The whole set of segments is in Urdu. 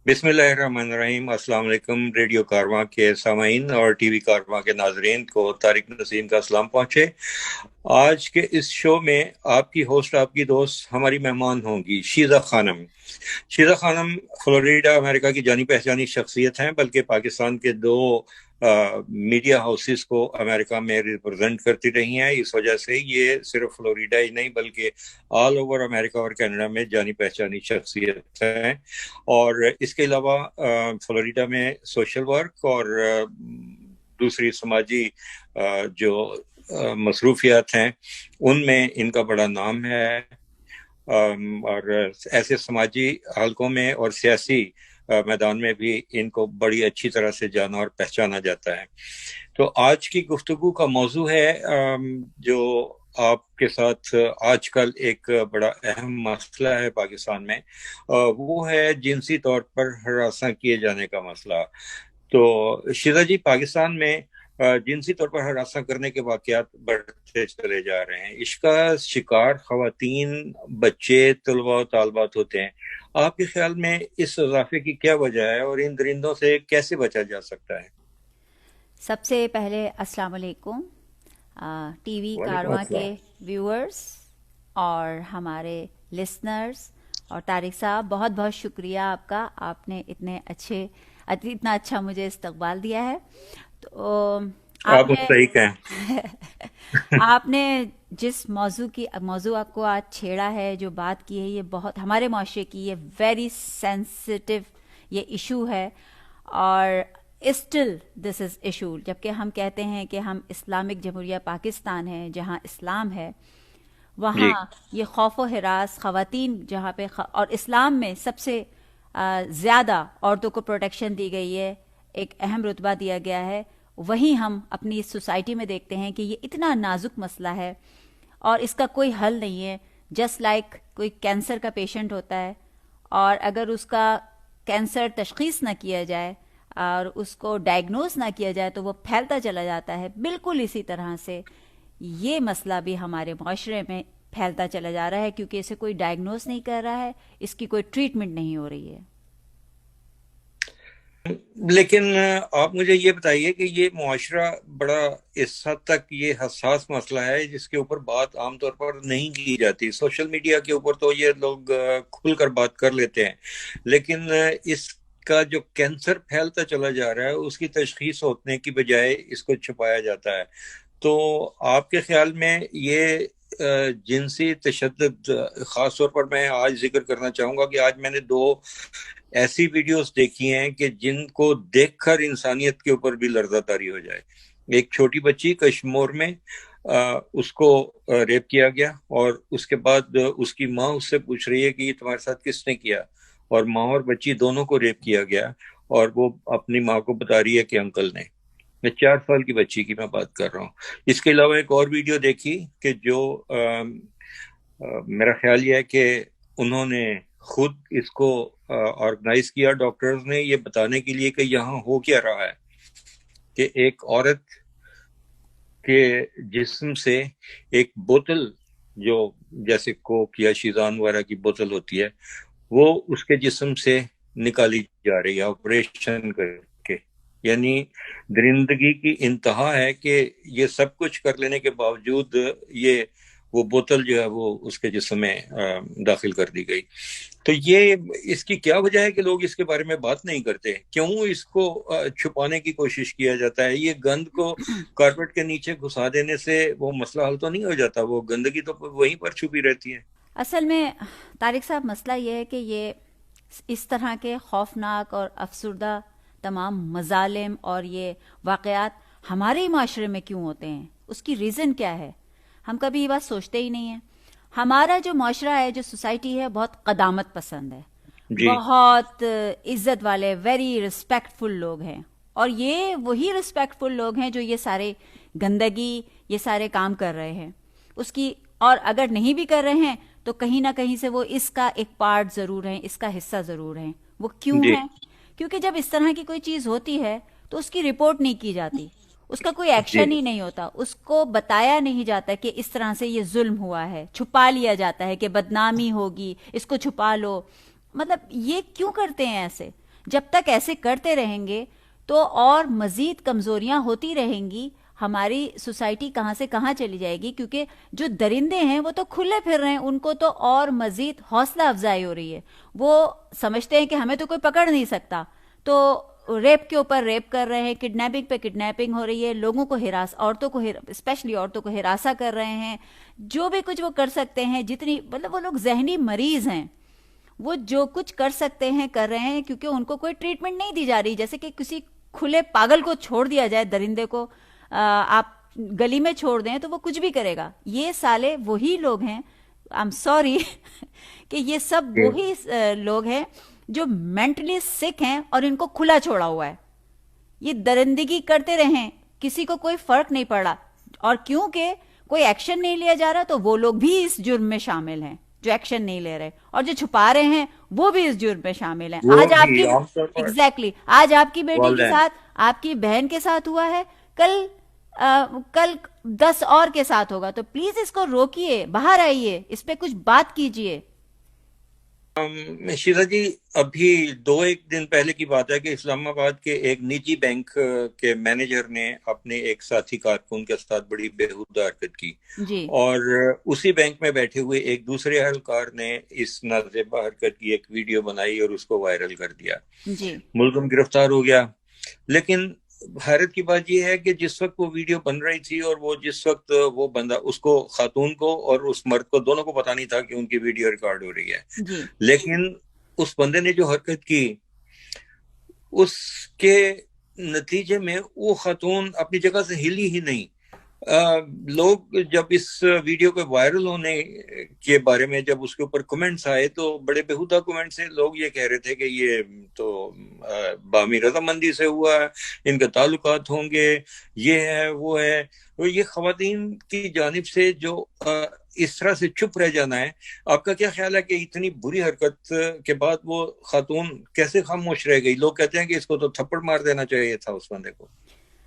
بسم اللہ الرحمن الرحیم۔ السلام علیکم ریڈیو کارواں کے سامعین اور ٹی وی کارواں کے ناظرین کو طارق نسیم کا سلام پہنچے۔ آج کے اس شو میں آپ کی ہوسٹ، آپ کی دوست، ہماری مہمان ہوں گی شیزہ خانم۔ شیزہ خانم فلوریڈا امریکہ کی جانی پہچانی شخصیت ہیں، بلکہ پاکستان کے دو میڈیا ہاؤسز کو امریکہ میں ریپرزینٹ کرتی رہی ہیں۔ اس وجہ سے یہ صرف فلوریڈا ہی نہیں بلکہ آل اوور امریکہ اور کینیڈا میں جانی پہچانی شخصیت ہیں۔ اور اس کے علاوہ فلوریڈا میں سوشل ورک اور دوسری سماجی جو مصروفیات ہیں ان میں ان کا بڑا نام ہے، اور ایسے سماجی حلقوں میں اور سیاسی میدان میں بھی ان کو بڑی اچھی طرح سے جانا اور پہچانا جاتا ہے۔ تو آج کی گفتگو کا موضوع ہے جو آپ کے ساتھ آج کل ایک بڑا اہم مسئلہ ہے پاکستان میں، وہ ہے جنسی طور پر ہراساں کیے جانے کا مسئلہ۔ تو شیزہ جی، پاکستان میں جنسی طور پر ہراساں کرنے کے واقعات بڑھتے چلے جا رہے ہیں۔ اس کا شکار خواتین، بچے، طلباء و طالبات ہوتے ہیں۔ آپ کے خیال میں اس اضافے کی کیا وجہ ہے اور ان درندوں سے کیسے بچا جا سکتا ہے؟ سب سے پہلے السلام علیکم ٹی وی وعلیکم کارواں کے السلام۔ ویورز اور ہمارے لسنرز، اور طارق صاحب بہت بہت شکریہ آپ کا، آپ نے اتنا اچھا مجھے استقبال دیا ہے۔ تو آپ آپ نے مستحق ہیں۔ آپ نے جس موضوع کو آج چھیڑا ہے، جو بات کی ہے، یہ بہت ہمارے معاشرے کی یہ ویری سینسٹیو یہ ایشو ہے، اور اسٹل دس از ایشو، جبکہ ہم کہتے ہیں کہ ہم اسلامک جمہوریہ پاکستان ہے جہاں اسلام ہے، جی وہاں یہ خوف و ہراس خواتین جہاں پہ اور اسلام میں سب سے زیادہ عورتوں کو پروٹیکشن دی گئی ہے، ایک اہم رتبہ دیا گیا ہے، وہیں ہم اپنی سوسائٹی میں دیکھتے ہیں کہ یہ اتنا نازک مسئلہ ہے اور اس کا کوئی حل نہیں ہے۔ جسٹ لائک کوئی کینسر کا پیشنٹ ہوتا ہے، اور اگر اس کا کینسر تشخیص نہ کیا جائے اور اس کو ڈائگنوز نہ کیا جائے تو وہ پھیلتا چلا جاتا ہے، بالکل اسی طرح سے یہ مسئلہ بھی ہمارے معاشرے میں پھیلتا چلا جا رہا ہے، کیونکہ اسے کوئی ڈائگنوز نہیں کر رہا ہے، اس کی کوئی ٹریٹمنٹ نہیں ہو رہی ہے۔ لیکن آپ مجھے یہ بتائیے کہ یہ معاشرہ بڑا اس حد تک یہ حساس مسئلہ ہے جس کے اوپر بات عام طور پر نہیں کی جاتی۔ سوشل میڈیا کے اوپر تو یہ لوگ کھل کر بات کر لیتے ہیں، لیکن اس کا جو کینسر پھیلتا چلا جا رہا ہے اس کی تشخیص ہونے کی بجائے اس کو چھپایا جاتا ہے۔ تو آپ کے خیال میں یہ جنسی تشدد، خاص طور پر میں آج ذکر کرنا چاہوں گا کہ آج میں نے دو ایسی ویڈیوز دیکھی ہیں کہ جن کو دیکھ کر انسانیت کے اوپر بھی لرزہ طاری ہو جائے۔ ایک چھوٹی بچی کشمور میں اس کو ریپ کیا گیا، اور اس کے بعد اس کی ماں اس سے پوچھ رہی ہے کہ یہ تمہارے ساتھ کس نے کیا، اور ماں اور بچی دونوں کو ریپ کیا گیا، اور وہ اپنی ماں کو بتا رہی ہے کہ انکل نے۔ میں 4 سال کی بچی کی میں بات کر رہا ہوں۔ اس کے علاوہ ایک اور ویڈیو دیکھی کہ جو میرا خیال یہ ہے کہ انہوں نے خود اس کو آرگنائز کیا ڈاکٹرز نے، یہ بتانے کے لیے کہ یہاں ہو کیا رہا ہے، کہ ایک عورت کے جسم سے ایک بوتل، جو جیسے کوک یا شیزان وغیرہ کی بوتل ہوتی ہے، وہ اس کے جسم سے نکالی جا رہی ہے آپریشن کر کے۔ یعنی درندگی کی انتہا ہے کہ یہ سب کچھ کر لینے کے باوجود یہ وہ بوتل جو ہے وہ اس کے جسم میں داخل کر دی گئی۔ تو یہ اس کی کیا وجہ ہے کہ لوگ اس کے بارے میں بات نہیں کرتے؟ کیوں اس کو چھپانے کی کوشش کیا جاتا ہے؟ یہ گند کو کارپیٹ کے نیچے گھسا دینے سے وہ مسئلہ حل تو نہیں ہو جاتا، وہ گندگی تو وہیں پر چھپی رہتی ہے۔ اصل میں طارق صاحب مسئلہ یہ ہے کہ یہ اس طرح کے خوفناک اور افسردہ تمام مظالم اور یہ واقعات ہمارے ہی معاشرے میں کیوں ہوتے ہیں، اس کی ریزن کیا ہے؟ ہم کبھی یہ بات سوچتے ہی نہیں ہیں۔ ہمارا جو معاشرہ ہے، جو سوسائٹی ہے، بہت قدامت پسند ہے، جی بہت عزت والے، ویری رسپیکٹ فل لوگ ہیں، اور یہ وہی رسپیکٹ فل لوگ ہیں جو یہ سارے گندگی، یہ سارے کام کر رہے ہیں اس کی، اور اگر نہیں بھی کر رہے ہیں تو کہیں نہ کہیں سے وہ اس کا ایک پارٹ ضرور ہیں، اس کا حصہ ضرور ہیں۔ وہ کیوں جی ہیں؟ کیونکہ جب اس طرح کی کوئی چیز ہوتی ہے تو اس کی رپورٹ نہیں کی جاتی، اس کا کوئی جی ایکشن ہی نہیں ہوتا، اس کو بتایا نہیں جاتا کہ اس طرح سے یہ ظلم ہوا ہے، چھپا لیا جاتا ہے کہ بدنامی ہوگی، اس کو چھپا لو۔ مطلب یہ کیوں کرتے ہیں ایسے؟ جب تک ایسے کرتے رہیں گے تو اور مزید کمزوریاں ہوتی رہیں گی. ہماری سوسائٹی کہاں سے کہاں چلی جائے گی, کیونکہ جو درندے ہیں وہ تو کھلے پھر رہے ہیں, ان کو تو اور مزید حوصلہ افزائی ہو رہی ہے. وہ سمجھتے ہیں کہ ہمیں تو کوئی پکڑ نہیں سکتا, تو ریپ کے اوپر ریپ کر رہے ہیں, کڈنیپنگ پہ کڈنیپنگ ہو رہی ہے, لوگوں کو عورتوں کو اسپیشلی عورتوں کو ہراساں کر رہے ہیں. جو بھی کچھ وہ کر سکتے ہیں, جتنی مطلب وہ لوگ ذہنی مریض ہیں, وہ جو کچھ کر سکتے ہیں کر رہے ہیں, کیونکہ ان کو کوئی ٹریٹمنٹ نہیں دی جا رہی. جیسے کہ کسی کھلے پاگل کو چھوڑ دیا جائے, درندے کو آپ گلی میں چھوڑ دیں تو وہ کچھ بھی کرے گا. یہ سالے وہی لوگ ہیں, آئی ایم سوری کہ یہ سب وہی لوگ ہیں جو مینٹلی سک ہیں اور ان کو کھلا چھوڑا ہوا ہے. یہ درندگی کرتے رہیں, کسی کو کوئی فرق نہیں پڑا, اور کیونکہ کوئی ایکشن نہیں لیا جا رہا تو وہ لوگ بھی اس جرم میں شامل ہیں جو ایکشن نہیں لے رہے, اور جو چھپا رہے ہیں وہ بھی اس جرم میں شامل ہیں. وہ آج آپ بھی کی عام طور پر ایگزیکٹلی آج آپ کی بیٹی کے والدین. ساتھ, آپ کی بہن کے ساتھ ہوا ہے, کل 10 اور کے ساتھ ہوگا. تو پلیز اس کو روکیے, باہر آئیے, اس پہ کچھ بات کیجیے. شیزا جی, ابھی 2-1 دن پہلے کی بات ہے کہ اسلام آباد کے ایک نجی بینک کے مینیجر نے اپنے ایک ساتھی کارکن کے ساتھ بڑی بےہودہ حرکت کی, جی اور اسی بینک میں بیٹھے ہوئے ایک دوسرے اہلکار نے اس نازیبا حرکت کی ایک ویڈیو بنائی اور اس کو وائرل کر دیا. جی ملزم گرفتار ہو گیا. لیکن حیرت کی بات یہ ہے کہ جس وقت وہ ویڈیو بن رہی تھی اور وہ جس وقت وہ بندہ, اس کو, خاتون کو اور اس مرد کو, دونوں کو پتا نہیں تھا کہ ان کی ویڈیو ریکارڈ ہو رہی ہے. جی لیکن اس بندے نے جو حرکت کی, اس کے نتیجے میں وہ خاتون اپنی جگہ سے ہلی ہی نہیں. لوگ جب اس ویڈیو کے وائرل ہونے کے بارے میں جب اس کے اوپر کمنٹس آئے تو بڑے بےہودہ کمنٹس سے لوگ یہ کہہ رہے تھے کہ یہ تو باہمی رضامندی سے ہوا ہے, ان کے تعلقات ہوں گے, یہ ہے وہ ہے. یہ خواتین کی جانب سے جو اس طرح سے چپ رہ جانا ہے, آپ کا کیا خیال ہے کہ اتنی بری حرکت کے بعد وہ خاتون کیسے خاموش رہ گئی؟ لوگ کہتے ہیں کہ اس کو تو تھپڑ مار دینا چاہیے تھا اس بندے کو.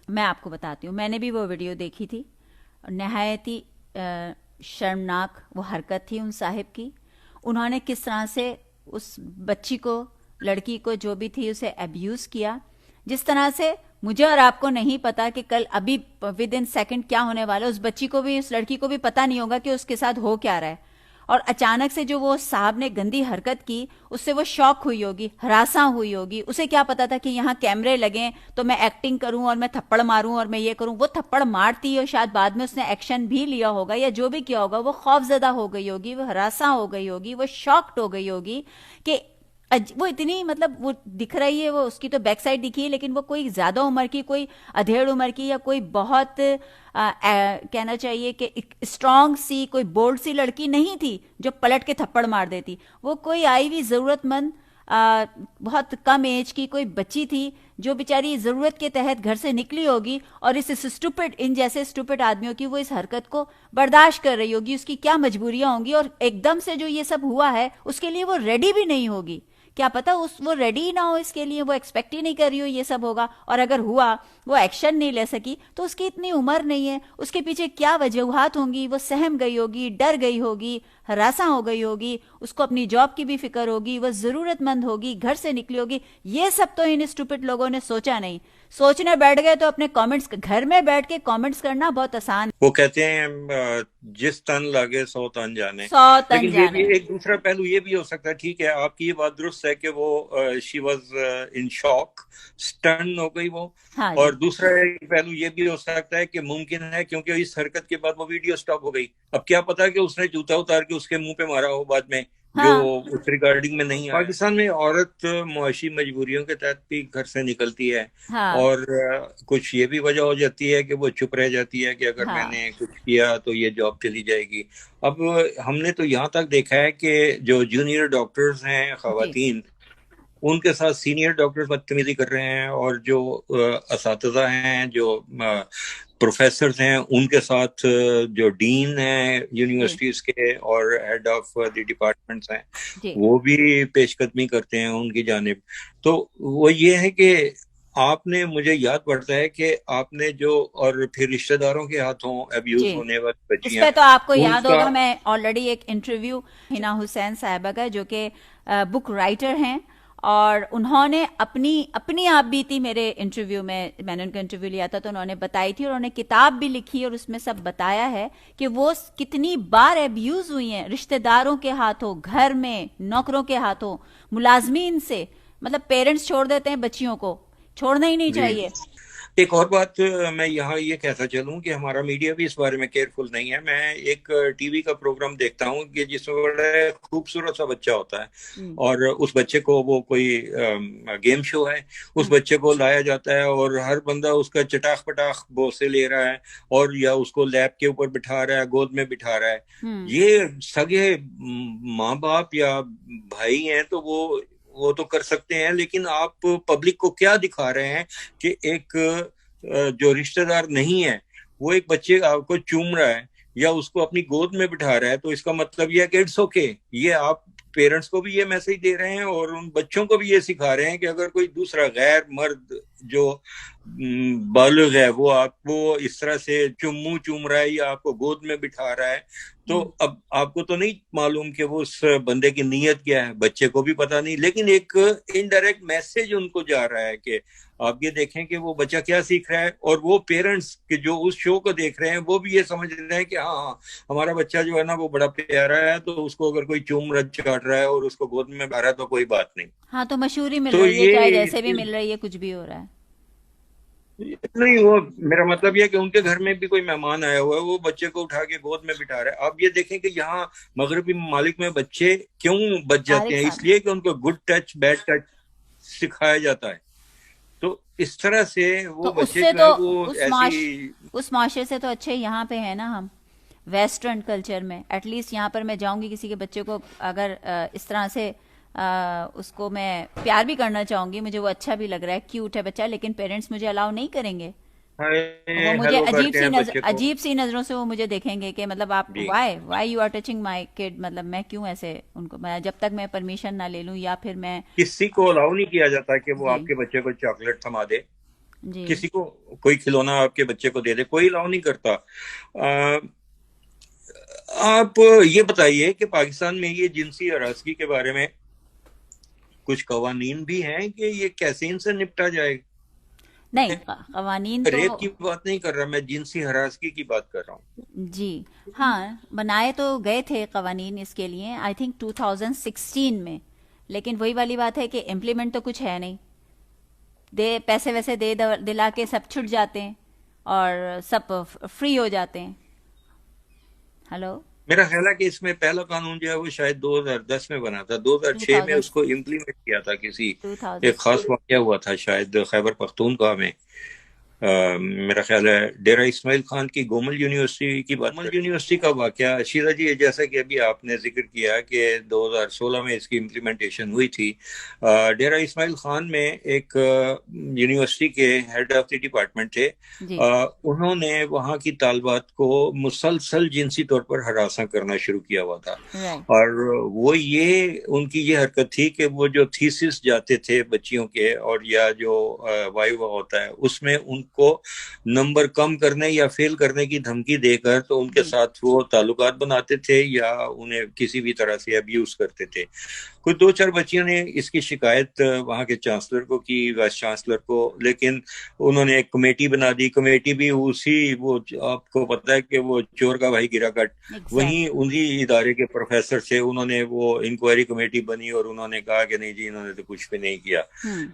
میں آپ کو بتاتی ہوں, میں نے بھی وہ ویڈیو دیکھی تھی. نہایت ہی شرمناک وہ حرکت تھی ان صاحب کی. انہوں نے کس طرح سے اس بچی کو, لڑکی کو جو بھی تھی, اسے ابیوز کیا. جس طرح سے مجھے اور آپ کو نہیں پتا کہ کل ابھی ود ان سیکنڈ کیا ہونے والا, اس بچی کو بھی, اس لڑکی کو بھی پتا نہیں ہوگا کہ اس کے ساتھ ہو کیا رہا ہے. اور اچانک سے جو وہ صاحب نے گندی حرکت کی, اس سے وہ شوق ہوئی ہوگی, ہراساں ہوئی ہوگی. اسے کیا پتا تھا کہ یہاں کیمرے لگیں تو میں ایکٹنگ کروں اور میں تھپڑ ماروں اور میں یہ کروں. وہ تھپڑ مارتی اور شاید بعد میں اس نے ایکشن بھی لیا ہوگا یا جو بھی کیا ہوگا, وہ خوف زدہ ہو گئی ہوگی, وہ ہراساں ہو گئی ہوگی, وہ شاکڈ ہو گئی ہوگی کہ وہ اتنی, مطلب وہ دکھ رہی ہے, وہ اس کی تو بیک سائڈ دکھی ہے, لیکن وہ کوئی زیادہ عمر کی, کوئی ادھیڑ عمر کی یا کوئی بہت کہنا چاہیے کہ اسٹرانگ سی, کوئی بولڈ سی لڑکی نہیں تھی جو پلٹ کے تھپڑ مار دیتی. وہ کوئی آئی ہوئی ضرورت مند, بہت کم ایج کی کوئی بچی تھی جو بیچاری ضرورت کے تحت گھر سے نکلی ہوگی, اور اس اسٹوپڈ, ان جیسے اسٹوپڈ آدمیوں کی وہ اس حرکت کو برداشت کر رہی ہوگی. اس کی کیا مجبوریاں ہوں گی, اور ایک دم سے جو یہ سب ہوا ہے اس کے لیے وہ ریڈی بھی نہیں ہوگی. کیا پتا وہ ریڈی نہ ہو اس کے لیے, وہ ایکسپیکٹ ہی نہیں کر رہی ہو یہ سب ہوگا, اور اگر ہوا وہ ایکشن نہیں لے سکی تو اس کی اتنی عمر نہیں ہے. اس کے پیچھے کیا وجوہات ہوں گی, وہ سہم گئی ہوگی, ڈر گئی ہوگی, ہراساں ہو گئی ہوگی, اس کو اپنی جاب کی بھی فکر ہوگی, وہ ضرورت مند ہوگی, گھر سے نکلی ہوگی. یہ سب تو ان اسٹوپڈ لوگوں نے سوچا نہیں. سوچنے بیٹھ گئے تو اپنے کامنٹس, گھر میں بیٹھ کے کامنٹس کرنا بہت آسان. وہ کہتے ہیں جس تن لگے 100 تن جانے. 100 تن لیکن یہ بھی جانے. ایک دوسرا پہلو یہ بھی ہو سکتا ہے, ٹھیک ہے آپ کی یہ بات درست ہے کہ وہ شی واز ان شاک, سٹن ہو گئی وہ. ہاں اور جی, دوسرا پہلو یہ بھی ہو سکتا ہے کہ ممکن ہے کیونکہ اس حرکت کے بعد وہ ویڈیو سٹاپ ہو گئی. اب کیا پتا کہ اس نے جوتا اتار کے اس کے منہ پہ مارا ہو بعد میں, جو ہاں اس ریکارڈنگ میں نہیں آیا. پاکستان میں عورت معاشی مجبوریوں کے تحت بھی گھر سے نکلتی ہے, ہاں اور کچھ یہ بھی وجہ ہو جاتی ہے کہ وہ چپ رہ جاتی ہے کہ اگر میں ہاں نے کچھ کیا تو یہ جاب چلی جائے گی. اب ہم نے تو یہاں تک دیکھا ہے کہ جو جونیئر ڈاکٹرز ہیں جی خواتین, ان کے ساتھ سینئر ڈاکٹر بدتمیزی کر رہے ہیں, اور جو اساتذہ ہیں, جو پروفیسرز ہیں, ان کے ساتھ جو ڈین ہیں جی یونیورسٹیز کے اور ہیڈ آف دی ڈپارٹمنٹس ہیں, جی وہ بھی پیش قدمی کرتے ہیں ان کی جانب. تو وہ یہ ہے کہ آپ نے, مجھے یاد پڑتا ہے کہ آپ نے جو, اور پھر رشتہ داروں کے ہاتھوں ابیوز جی ہونے والی اس بچیاں, پہ تو آپ کو ان یاد کا ہوگا, میں آلریڈی ایک انٹرویو ہنا حسین صاحبہ کا, جو کہ بک رائٹر ہیں, اور انہوں نے اپنی آپ بیتی میرے انٹرویو میں نے ان کا انٹرویو لیا تھا تو انہوں نے بتائی تھی، اور انہوں نے کتاب بھی لکھی اور اس میں سب بتایا ہے کہ وہ کتنی بار ابیوز ہوئی ہیں رشتہ داروں کے ہاتھوں، گھر میں نوکروں کے ہاتھوں، ملازمین سے. مطلب پیرنٹس چھوڑ دیتے ہیں بچیوں کو، چھوڑنا ہی نہیں جی. چاہیے. ایک اور بات میں یہاں یہ کہتا چلوں کہ ہمارا میڈیا بھی اس بارے میں کیئرفل نہیں ہے. میں ایک ٹی وی کا پروگرام دیکھتا ہوں کہ جس میں بڑا خوبصورت سا بچہ ہوتا ہے اور اس بچے کو وہ کوئی گیم شو ہے، اس بچے کو لایا جاتا ہے اور ہر بندہ اس کا چٹاخ پٹاخ بوسے لے رہا ہے اور یا اس کو لیپ کے اوپر بٹھا رہا ہے، گود میں بٹھا رہا ہے. یہ سگے ماں باپ یا بھائی ہیں تو وہ تو کر سکتے ہیں، لیکن آپ پبلک کو کیا دکھا رہے ہیں کہ ایک جو رشتہ دار نہیں ہے وہ ایک بچے آپ کو چوم رہا ہے یا اس کو اپنی گود میں بٹھا رہا ہے، تو اس کا مطلب یہ ہے کہ اٹس اوکے. یہ آپ پیرنٹس کو بھی یہ میسج دے رہے ہیں اور ان بچوں کو بھی یہ سکھا رہے ہیں کہ اگر کوئی دوسرا غیر مرد جو بالغ ہے وہ آپ کو اس طرح سے چوم رہا ہے یا آپ کو گود میں بٹھا رہا ہے، تو اب آپ کو تو نہیں معلوم کہ وہ اس بندے کی نیت کیا ہے، بچے کو بھی پتا نہیں، لیکن ایک انڈائریکٹ میسج ان کو جا رہا ہے کہ آپ یہ دیکھیں کہ وہ بچہ کیا سیکھ رہا ہے. اور وہ پیرنٹس کہ جو اس شو کو دیکھ رہے ہیں وہ بھی یہ سمجھ رہے ہیں کہ ہاں ہمارا بچہ جو ہے نا وہ بڑا پیارا ہے، تو اس کو اگر کوئی چوم چاٹ رہا ہے اور اس کو گود میں بٹھا رہا ہے تو کوئی بات نہیں. ہاں تو مشہوری مل تو رہی ہے، چاہے یہ جیسے بھی مل رہی ہے، کچھ بھی ہو رہا ہے. نہیں، وہ میرا مطلب یہ کہ ان کے گھر میں بھی کوئی مہمان آیا ہوا ہے، وہ بچے کو اٹھا کے گود میں بٹھا رہا ہے. آپ یہ دیکھیں کہ یہاں مغربی ممالک میں بچے کیوں بچ جاتے طارق ہیں، صاحب، اس لیے کہ ان کو گڈ ٹچ بیڈ ٹچ سکھایا جاتا ہے. تو اس طرح سے وہ تو اس بچے سے جو تو ہے وہ ایسی اس معاشرے سے تو اچھے یہاں پہ ہیں نا ہم، ویسٹرن کلچر میں. ایٹ لیسٹ یہاں پر میں جاؤں گی کسی کے بچے کو اگر اس طرح سے اس کو میں پیار بھی کرنا چاہوں گی، مجھے وہ اچھا بھی لگ رہا ہے، کیوٹ ہے بچہ، لیکن پیرنٹس مجھے الاؤ نہیں کریں گے. وہ مجھے ہیلو کرتے ہیں بچے کو. عجیب سی نظروں سے وہ مجھے دیکھیں گے کہ مطلب آپ جی وائی یو آر ٹچنگ مائی کڈ. مطلب میں کیوں ایسے ان کو، جب تک میں پرمیشن نہ لے لوں یا پھر میں. کسی کو الاؤ نہیں کیا جاتا کہ وہ جی آپ کے بچے کو چاکلیٹ تھما دے، جی کسی کو کوئی کھلونا آپ کے بچے کو دے دے، کوئی الاؤ نہیں کرتا. آپ یہ بتائیے کہ پاکستان میں یہ جنسی ہراسگی کے بارے میں کچھ قوانین بھی ہیں کہ یہ کیسے ان سے نپٹا جائے؟ نہیں قوانین تو ریپ کی بات نہیں کر رہا میں، جنسی ہراسگی کی بات کر رہا ہوں. جی ہاں بنائے تو گئے تھے قوانین اس کے لیے، آئی تھنک 2016 میں، لیکن وہی والی بات ہے کہ امپلیمنٹ تو کچھ ہے نہیں. پیسے ویسے دلا کے سب چھٹ جاتے ہیں اور سب فری ہو جاتے ہیں. ہلو. میرا خیال ہے کہ اس میں پہلا قانون جو ہے وہ شاید 2010 میں بنا تھا، 2006 میں 2000 اس کو امپلیمنٹ کیا تھا. کسی 2000 ایک خاص واقعہ ہوا تھا شاید خیبر پختونخوا میں. میرا خیال ہے ڈیرہ اسماعیل خان کی گومل یونیورسٹی کی بات، گومل یونیورسٹی کا واقعہ شیزا جی، جیسا کہ ابھی آپ نے ذکر کیا کہ 2016 میں اس کی امپلیمنٹیشن ہوئی تھی. ڈیرہ اسماعیل خان میں ایک یونیورسٹی کے ہیڈ آف دی ڈپارٹمنٹ تھے، جی انہوں نے وہاں کی طالبات کو مسلسل جنسی طور پر ہراساں کرنا شروع کیا ہوا تھا. رائٹ. اور وہ ان کی یہ حرکت تھی کہ وہ جو تھیسس جاتے تھے بچیوں کے اور یا جو وائوا ہوتا ہے اس میں ان کو نمبر کم کرنے یا فیل کرنے کی دھمکی دے کر تو ان کے جی ساتھ وہ تعلقات بناتے تھے یا انہیں کسی بھی طرح سے ابیوز کرتے تھے. کوئی 2-4 بچیوں نے اس کی شکایت وہاں کے چانسلر کو کی، وائس چانسلر کو، لیکن انہوں نے ایک کمیٹی بنا دی. کمیٹی بھی وہ آپ کو پتا ہے کہ وہ چور کا بھائی گرا کٹ، وہیں ایگزیکٹلی. انہی ادارے کے پروفیسر سے انہوں نے وہ انکوائری کمیٹی بنی اور انہوں نے کہا کہ نہیں جی انہوں نے تو کچھ بھی نہیں کیا.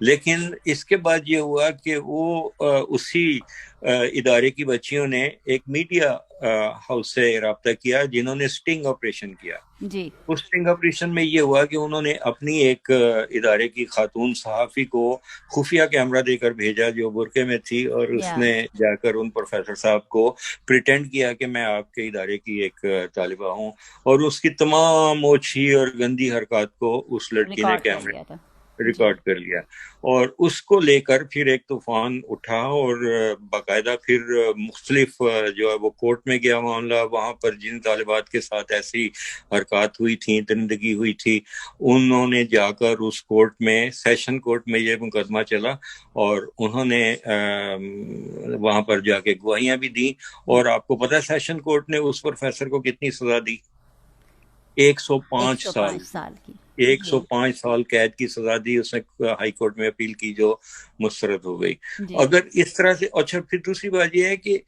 لیکن اس کے بعد یہ ہوا کہ وہ اسی ادارے کی بچیوں نے ایک میڈیا ہاؤس سے رابطہ کیا جنہوں نے سٹنگ آپریشن کیا. جی اس سٹنگ آپریشن میں یہ ہوا کہ انہوں نے اپنی ایک ادارے کی خاتون صحافی کو خفیہ کیمرہ دے کر بھیجا جو برقعے میں تھی، اور اس یا نے جا کر ان پروفیسر صاحب کو پریٹینڈ کیا کہ میں آپ کے ادارے کی ایک طالبہ ہوں، اور اس کی تمام اوچھی اور گندی حرکات کو اس لڑکی نے ریکارڈ کر کیمرے لیا تھا. جی ریکارڈ کر لیا. اور اس کو لے کر پھر ایک طوفان اٹھا اور باقاعدہ پھر مختلف جو ہے وہ کورٹ میں گیا معاملہ. وہاں پر جن طالبات کے ساتھ ایسی حرکات ہوئی تھیں، درندگی ہوئی تھی، انہوں نے جا کر اس کورٹ میں، سیشن کورٹ میں یہ مقدمہ چلا، اور انہوں نے وہاں پر جا کے گواہیاں بھی دیں. اور آپ کو پتہ ہے سیشن کورٹ نے اس پروفیسر کو کتنی سزا دی؟ 105 سال. 105 سال کی. جی 105 سال قید کی سزا دی اس نے، ہائی کورٹ میں اپیل کی جو مسترد ہو گئی. جی اگر اس طرح سے، اچھا پھر دوسری بات یہ ہے کہ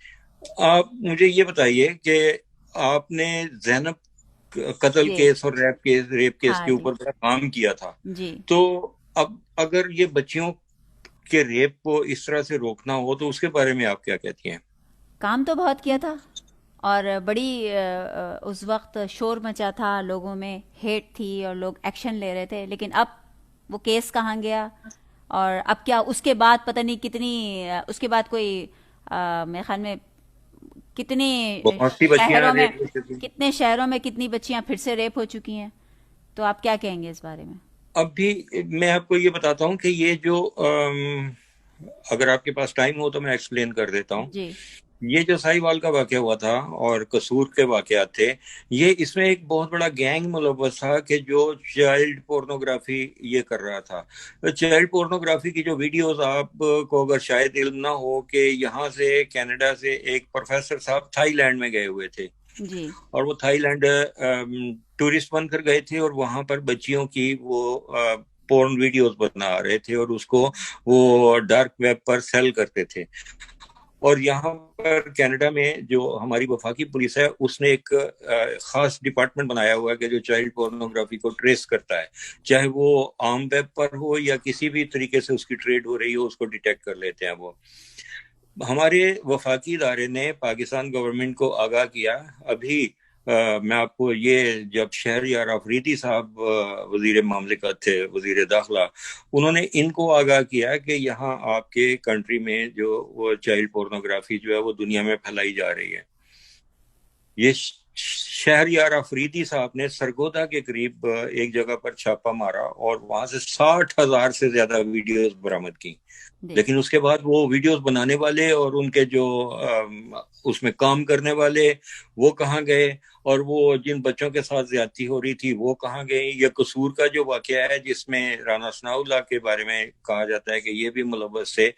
آپ مجھے یہ بتائیے کہ آپ نے زینب قتل جی کیس اور ریپ کیس ہاں کے جی اوپر بڑا کام کیا تھا، جی. تو اب اگر یہ بچیوں کے ریپ کو اس طرح سے روکنا ہو تو اس کے بارے میں آپ کیا کہتی ہیں؟ کام تو بہت کیا تھا، اور بڑی اس وقت شور مچا تھا، لوگوں میں ہیٹ تھی اور لوگ ایکشن لے رہے تھے، لیکن اب وہ کیس کہاں گیا؟ اور اب کیا اس کے بعد پتہ نہیں کتنی اس کے بعد کوئی میرے خیال میں کتنی بہت سی بچیاں شہروں میں ریپ ہو چکی ہیں. کتنے شہروں میں کتنی بچیاں پھر سے ریپ ہو چکی ہیں. تو آپ کیا کہیں گے اس بارے میں؟ اب بھی میں آپ کو یہ بتاتا ہوں کہ یہ جو اگر آپ کے پاس ٹائم ہو تو میں ایکسپلین کر دیتا ہوں. جی یہ جو سائی وال کا واقعہ ہوا تھا اور قصور کے واقعات تھے، یہ اس میں ایک بہت بڑا گینگ ملوث تھا کہ جو چائلڈ پورنوگرافی یہ کر رہا تھا. چائلڈ پورنوگرافی کی جو ویڈیوز آپ کو اگر شاید علم نہ ہو کہ یہاں سے کینیڈا سے ایک پروفیسر صاحب تھائی لینڈ میں گئے ہوئے تھے، جی اور وہ تھائی لینڈ ٹورسٹ بن کر گئے تھے اور وہاں پر بچیوں کی وہ پورن ویڈیوز بنا رہے تھے اور اس کو وہ ڈارک ویب پر سیل کرتے تھے. اور یہاں پر کینیڈا میں جو ہماری وفاقی پولیس ہے اس نے ایک خاص ڈپارٹمنٹ بنایا ہوا ہے کہ جو چائلڈ پورنوگرافی کو ٹریس کرتا ہے، چاہے وہ عام ویب پر ہو یا کسی بھی طریقے سے اس کی ٹریڈ ہو رہی ہو، اس کو ڈیٹیکٹ کر لیتے ہیں. وہ ہمارے وفاقی ادارے نے پاکستان گورنمنٹ کو آگاہ کیا. ابھی میں آپ کو یہ، جب شہریار آفریدی صاحب وزیر مملکت تھے، وزیر داخلہ، انہوں نے ان کو آگاہ کیا کہ یہاں آپ کے کنٹری میں جو وہ چائلڈ پورنوگرافی جو ہے وہ دنیا میں پھیلائی جا رہی ہے. یہ شہریار آفریدی صاحب نے سرگودا کے قریب ایک جگہ پر چھاپا مارا اور وہاں سے 60,000 سے زیادہ ویڈیوز برآمد کی. لیکن اس کے بعد وہ ویڈیوز بنانے والے اور ان کے جو اس میں کام کرنے والے وہ کہاں گئے، اور وہ جن بچوں کے ساتھ زیادتی ہو رہی تھی وہ کہاں گئے. یہ قصور کا جو واقعہ ہے جس میں رانا ثناء اللہ کے بارے میں کہا جاتا ہے کہ یہ بھی ملوث تھے،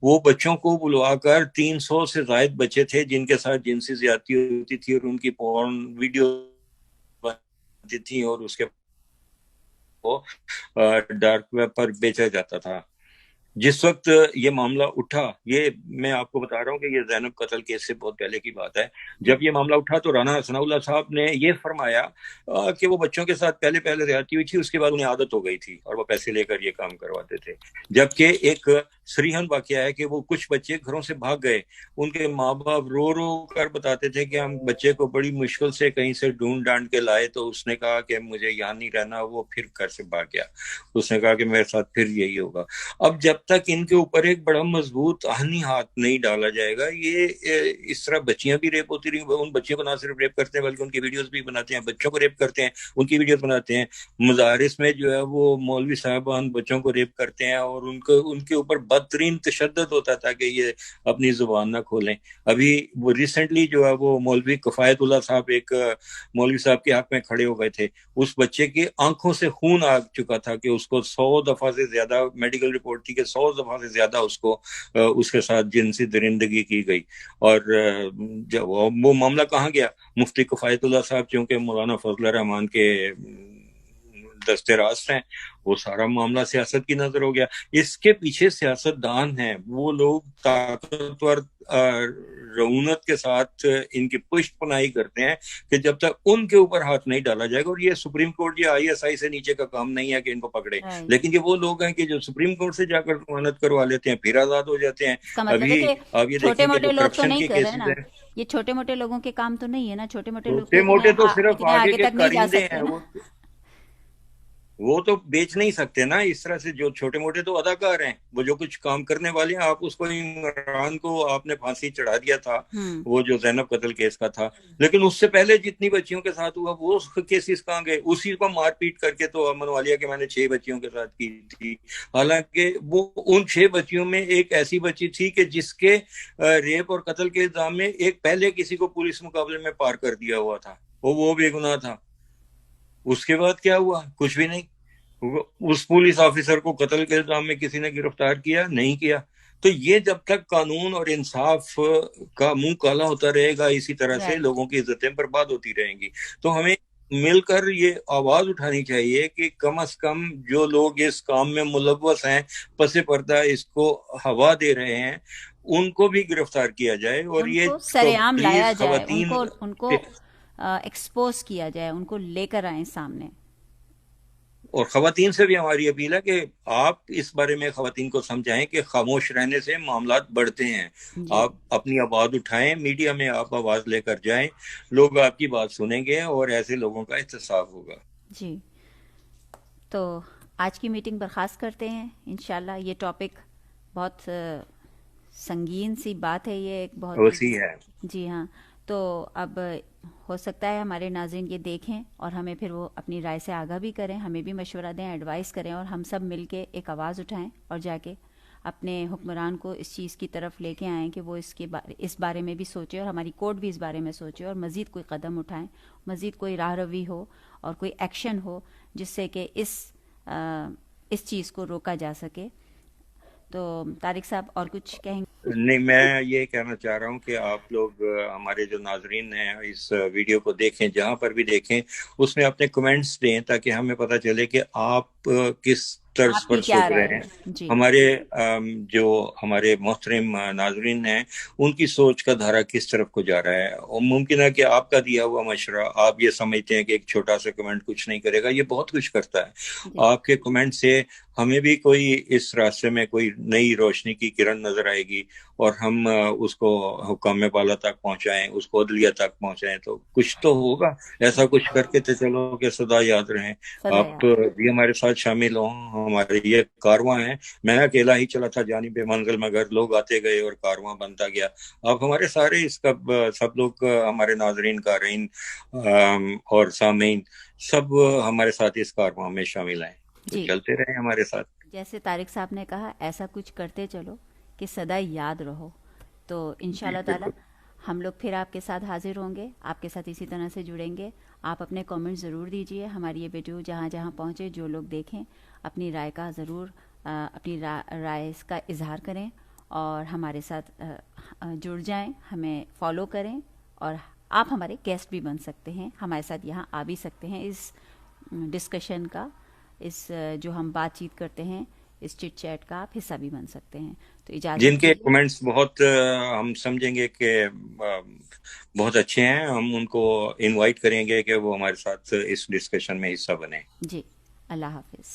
وہ بچوں کو بلوا کر 300 سے زائد بچے تھے جن کے ساتھ جنسی زیادتی ہوتی تھی اور ان کی پورن ویڈیو بنتی تھی اور اس کے ڈارک ویب پر بیچا جاتا تھا. جس وقت یہ معاملہ اٹھا، یہ میں آپ کو بتا رہا ہوں کہ یہ زینب قتل کیس سے بہت پہلے کی بات ہے، جب یہ معاملہ اٹھا تو رانا ثناء اللہ صاحب نے یہ فرمایا کہ وہ بچوں کے ساتھ پہلے زیادتی ہوئی تھی، اس کے بعد انہیں عادت ہو گئی تھی اور وہ پیسے لے کر یہ کام کرواتے تھے. جبکہ ایک سریحن واقعہ ہے کہ وہ کچھ بچے گھروں سے بھاگ گئے، ان کے ماں باپ رو رو کر بتاتے تھے کہ ہم بچے کو بڑی مشکل سے کہیں سے ڈھونڈ ڈانڈ کے لائے، تو اس نے کہا کہ مجھے یہاں نہیں رہنا. وہ پھر گھر سے بھاگ گیا، اس نے کہا کہ میرے ساتھ پھر یہی ہوگا. اب جب تک ان کے اوپر ایک بڑا مضبوط آہنی ہاتھ نہیں ڈالا جائے گا، یہ اس طرح بچیاں بھی ریپ ہوتی رہی. ان بچیوں کو نہ صرف ریپ کرتے ہیں بلکہ ان کی ویڈیوز بھی بناتے ہیں، بچوں کو ریپ کرتے ہیں، ان کی ویڈیوز بناتے ہیں. مدارس میں جو ہے وہ مولوی صاحبان بچوں کو ریپ کرتے ہیں اور ان کے اوپر بدترین تشدد ہوتا تھا کہ یہ اپنی زبان نہ کھولیں. ابھی وہ ریسنٹلی جو ہے وہ مولوی کفایت اللہ صاحب ایک مولوی صاحب کے حق میں کھڑے ہو گئے تھے. اس بچے کی آنکھوں سے خون آ چکا تھا کہ اس کو 100 دفعہ سے زیادہ، میڈیکل رپورٹ تھی کہ 100 دفعہ سے زیادہ اس کو اس کے ساتھ جنسی درندگی کی گئی. اور جب وہ معاملہ کہاں گیا، مفتی کفایت اللہ صاحب چونکہ مولانا فضل الرحمان کے دستے راست ہیں، وہ سارا معاملہ سیاست کی نظر ہو گیا. اس کے پیچھے سیاست دان ہیں، وہ لوگ طاقتور رعونت کے ساتھ ان کی پشت پناہی کرتے ہیں کہ جب تک ان کے اوپر ہاتھ نہیں ڈالا جائے گا. اور یہ سپریم کورٹ یا ISI سے نیچے کا کام نہیں ہے کہ ان کو پکڑے، لیکن یہ وہ لوگ ہیں کہ جو سپریم کورٹ سے جا کر ضمانت کروا لیتے ہیں پھر آزاد ہو جاتے ہیں. اس کا مطلب ہے ابھی کہ آپ یہ چھوٹے دیکھیں کہ جو موٹے لوگ تو کرپشن نہیں کے کر رہے کیسز نا، ہیں، یہ چھوٹے موٹے لوگوں کے کام تو نہیں ہے نا، چھوٹے موٹے لوگ چھوٹے تو موٹے تو صرف اتنے آگے آگے کے تک نہیں جا کارندے سکتے ہیں، نا. وہ تو بیچ نہیں سکتے نا اس طرح سے. جو چھوٹے موٹے تو اداکار ہیں، وہ جو کچھ کام کرنے والے ہیں. آپ اس کو عمران کو آپ نے پھانسی چڑھا دیا تھا، وہ جو زینب قتل کیس کا تھا، لیکن اس سے پہلے جتنی بچیوں کے ساتھ ہوا وہ کیسز کہاں گئے؟ اسی کو مار پیٹ کر کے تو منوا لیا کہ میں نے 6 بچیوں کے ساتھ کی تھی. حالانکہ وہ ان 6 بچیوں میں ایک ایسی بچی تھی کہ جس کے ریپ اور قتل کے الزام میں ایک پہلے کسی کو پولیس مقابلے میں پار کر دیا ہوا تھا، وہ بے گناہ تھا. اس کے بعد کیا ہوا؟ کچھ بھی نہیں. اس پولیس آفیسر کو قتل کے الزام میں کسی نے گرفتار کیا نہیں کیا. تو یہ جب تک قانون اور انصاف کا منہ کالا ہوتا رہے گا، اسی طرح سے لوگوں کی عزتیں برباد ہوتی رہیں گی. تو ہمیں مل کر یہ آواز اٹھانی چاہیے کہ کم از کم جو لوگ اس کام میں ملوث ہیں، پس پردہ اس کو ہوا دے رہے ہیں، ان کو بھی گرفتار کیا جائے، اور ان یہ کو تو سرعام لایا پلیز جائے، ان خواتین کو ان کو ایکسپوز کیا جائے، ان کو لے کر آئیں سامنے. اور خواتین سے بھی ہماری اپیل ہے کہ آپ اس بارے میں خواتین کو سمجھائیں کہ خاموش رہنے سے معاملات بڑھتے ہیں. جی آپ اپنی آواز اٹھائیں، میڈیا میں آپ آواز لے کر جائیں، لوگ آپ کی بات سنیں گے اور ایسے لوگوں کا احتساب ہوگا. جی. تو آج کی میٹنگ برخاست کرتے ہیں انشاءاللہ. یہ ٹاپک بہت سنگین سی بات ہے، یہ ایک بہت. وسیع ہے. جی ہاں. تو اب ہو سکتا ہے ہمارے ناظرین یہ دیکھیں اور ہمیں پھر وہ اپنی رائے سے آگاہ بھی کریں، ہمیں بھی مشورہ دیں، ایڈوائز کریں، اور ہم سب مل کے ایک آواز اٹھائیں اور جا کے اپنے حکمران کو اس چیز کی طرف لے کے آئیں کہ وہ اس بارے میں بھی سوچے، اور ہماری کورٹ بھی اس بارے میں سوچے، اور مزید کوئی قدم اٹھائیں، مزید کوئی راہ روی ہو اور کوئی ایکشن ہو جس سے کہ اس چیز کو روکا جا سکے. تو طارق صاحب اور کچھ کہیں گے؟ نہیں، میں یہ کہنا چاہ رہا ہوں کہ آپ لوگ ہمارے جو ناظرین ہیں اس ویڈیو کو دیکھیں، جہاں پر بھی دیکھیں اس میں اپنے کمنٹس دیں تاکہ ہمیں پتہ چلے کہ آپ کس طرز آپ کی پر کیا سوچ رائے رہے ہے؟ ہیں. جی ہمارے جو ہمارے محترم ناظرین ہیں ان کی سوچ کا دھارا کس طرف کو جا رہا ہے. اور ممکن ہے کہ آپ کا دیا ہوا مشورہ، آپ یہ سمجھتے ہیں کہ ایک چھوٹا سا کمنٹ کچھ نہیں کرے گا، یہ بہت کچھ کرتا ہے. جی آپ کے کمنٹ سے ہمیں بھی کوئی اس راستے میں کوئی نئی روشنی کی کرن نظر آئے گی، اور ہم اس کو حکام بالا تک پہنچائیں، اس کو عدلیہ تک پہنچائیں تو کچھ تو ہوگا. ایسا کچھ کر کے تو چلو کہ سدا یاد رہیں. سدا آپ یاد. بھی ہمارے ساتھ شامل ہوں. ہمارے یہ کارواں ہیں، میں اکیلا ہی چلا تھا جانب منزل، مگر لوگ آتے گئے اور کارواں بنتا گیا. آپ ہمارے سارے اس کا سب لوگ، ہمارے ناظرین، قارئین اور سامعین، سب ہمارے ساتھ اس کارواں میں شامل ہیں. تو جی چلتے رہیں ہمارے ساتھ. جیسے طارق صاحب نے کہا، ایسا کچھ کرتے چلو کہ سدا یاد رہو. تو ان شاء جی اللہ تعالی بالکل. ہم لوگ پھر آپ کے ساتھ حاضر ہوں گے، آپ کے ساتھ اسی طرح سے جڑیں گے. آپ اپنے کامنٹ ضرور دیجئے. ہماری یہ ویڈیو جہاں جہاں پہنچے، جو لوگ دیکھیں اپنی رائے کا ضرور اپنی رائے کا اظہار کریں، اور ہمارے ساتھ جڑ جائیں، ہمیں فالو کریں. اور آپ ہمارے گیسٹ بھی بن سکتے ہیں، ہمارے ساتھ یہاں آ بھی سکتے ہیں. اس ڈسکشن کا، اس جو ہم بات چیت کرتے ہیں، اس چٹ چیٹ کا آپ حصہ بھی بن سکتے ہیں. تو جن اجازت کے دیجیے. کمنٹس بہت ہم سمجھیں گے کہ بہت اچھے ہیں، ہم ان کو انوائٹ کریں گے کہ وہ ہمارے ساتھ اس ڈسکشن میں حصہ بنیں. جی. اللہ حافظ.